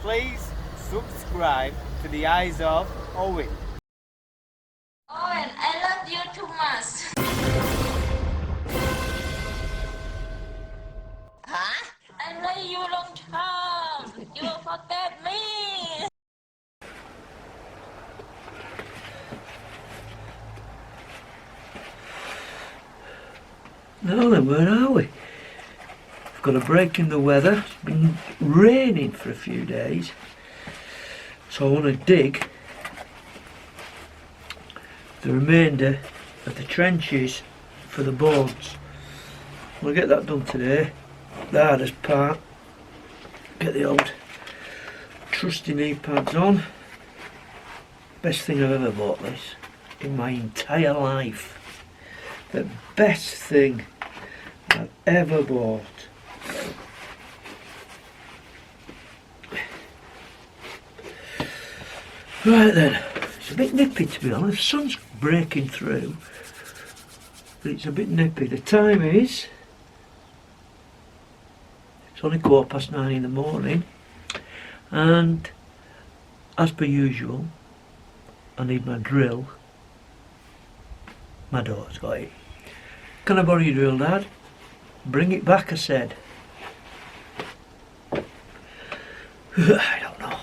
please subscribe to the eyes of Owen. Owen, I love you too much. Huh? I love you long time. You will forget me. Now then, where are we? We've got a break in the weather. It's been raining for a few days. So I want to dig the remainder of the trenches for the boards. We'll get that done today. The hardest part. Get the old trusty knee pads on. Best thing I've ever bought this in my entire life. The best thing I've ever bought. Right then, it's a bit nippy to be honest. The sun's breaking through, but it's a bit nippy. The time is, it's only 9:15 in the morning, and as per usual, I need my drill. My daughter's got it. Can I borrow your drill, Dad? Bring it back, I said. I don't know.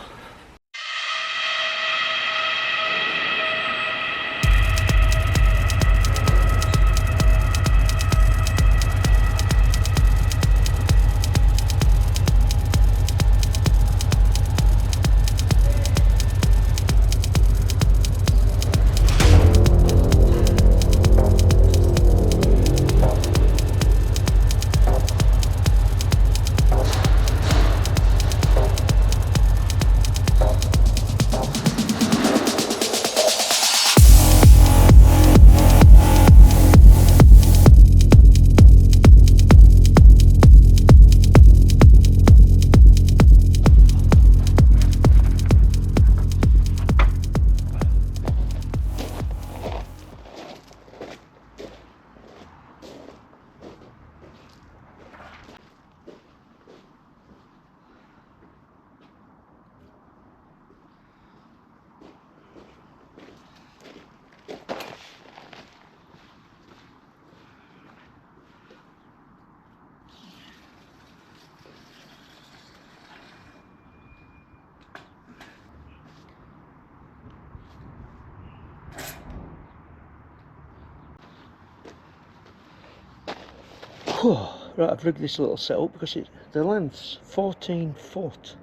Right, I've rigged this little setup because the length's 14 foot,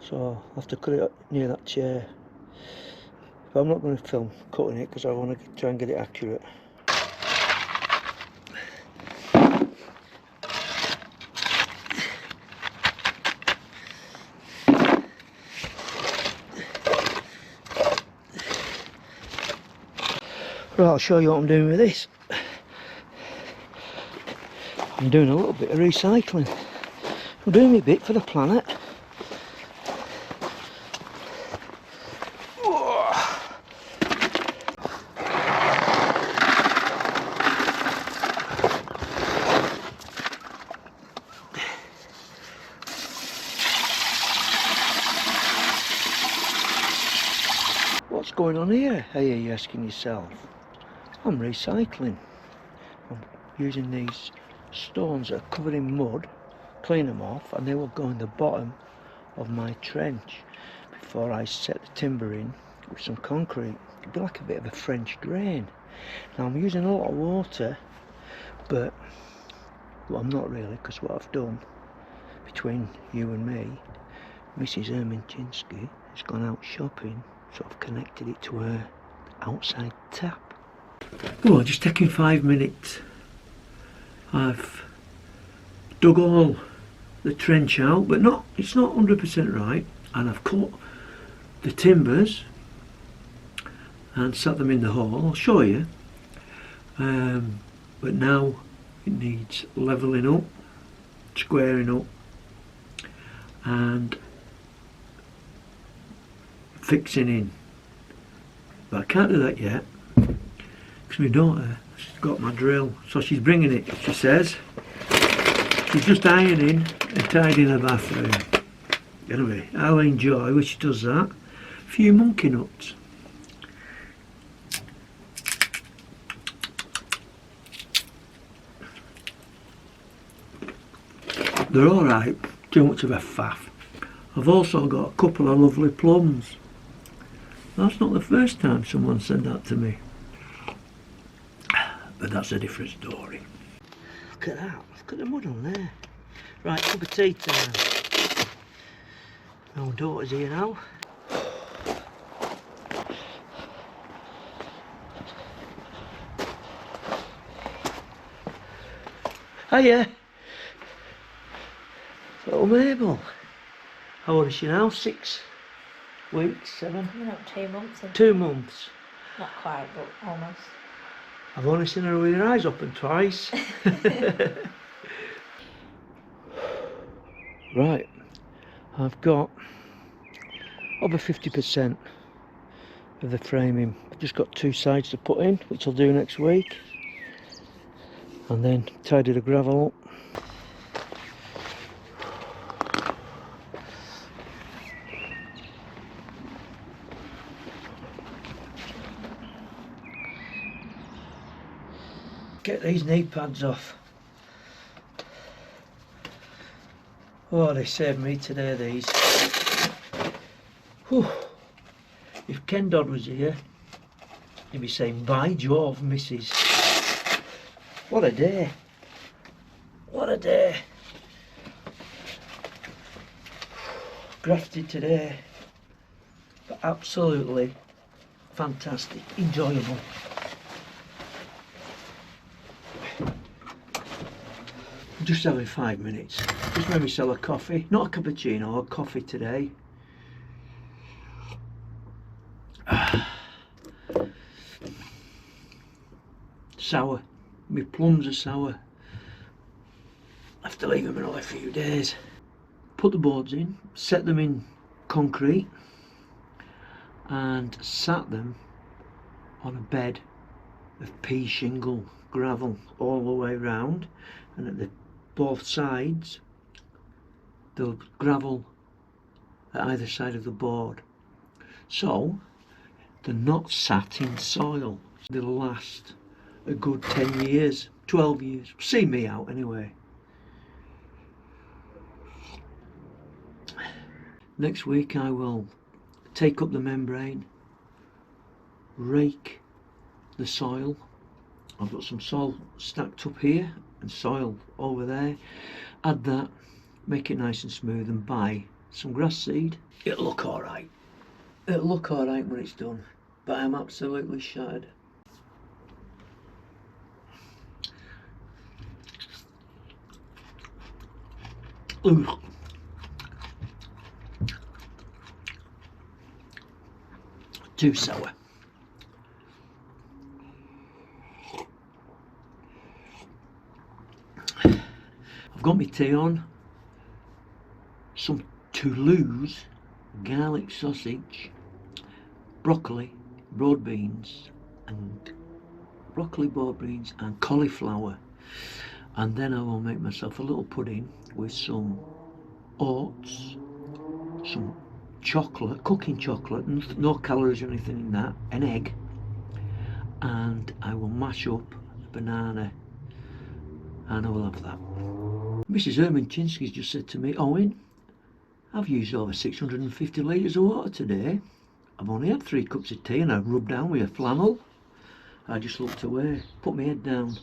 so I'll have to cut it near that chair. But I'm not going to film cutting it because I want to try and get it accurate. Right, I'll show you what I'm doing with this. I'm doing a little bit of recycling. I'm doing my bit for the planet. What's going on here? Are you asking yourself? I'm recycling. I'm using these stones that are covered in mud, clean them off, and they will go in the bottom of my trench before I set the timber in with some concrete. It'll be like a bit of a French drain. Now I'm using a lot of water, but well, I'm not really, because what I've done between you and me, Mrs. Erminchinsky has gone out shopping, so I've connected it to her outside tap. Well, just taking 5 minutes. I've dug all the trench out, but it's not 100% right, and I've cut the timbers and set them in the hole. I'll show you, but now it needs levelling up, squaring up, and fixing in. But I can't do that yet because my daughter has got my drill, so she's bringing it. She says she's just ironing and tidying her bathroom. Anyway, I'll enjoy, which does that, a few monkey nuts. They're alright, too much of a faff. I've also got a couple of lovely plums. That's not the first time someone said that to me. But that's a different story. Look at that, look at the mud on there. Right, cup of tea time. My own daughter's here now. Hiya. Little Mabel. How old is she now? 6 weeks, 7? Coming up 2 months. 2 months. Not quite, but almost. I've only seen her with her eyes open twice. Right, I've got over 50% of the framing. I've just got 2 sides to put in, which I'll do next week. And then tidy the gravel up. Get these knee pads off. Oh, they saved me today, these. Whew. If Ken Dodd was here, he'd be saying, by Jove, missus. What a day. What a day. Grafted today. But absolutely fantastic, enjoyable. Just having 5 minutes. Just made myself a coffee, not a cappuccino, a coffee today. Sour. My plums are sour. I have to leave them another few days. Put the boards in, set them in concrete, and sat them on a bed of pea shingle gravel all the way round, and at the both sides the gravel at either side of the board, so they're not sat in soil. They'll last a good 10 years, 12 years, see me out anyway. Next week I will take up the membrane, rake the soil. I've got some soil stacked up here and soil over there. Add that, make it nice and smooth, and buy some grass seed. It'll look alright. It'll look alright when it's done, but I'm absolutely shattered. Ooh. Too sour. I've got my tea on, some Toulouse garlic sausage, broccoli, broad beans and cauliflower, and then I will make myself a little pudding with some oats, some chocolate, cooking chocolate, no calories or anything in that, an egg, and I will mash up a banana and I will have that. Mrs. Ermanchinsky's just said to me, Owen, I've used over 650 litres of water today. I've only had 3 cups of tea and I've rubbed down with a flannel. I just looked away, put my head down.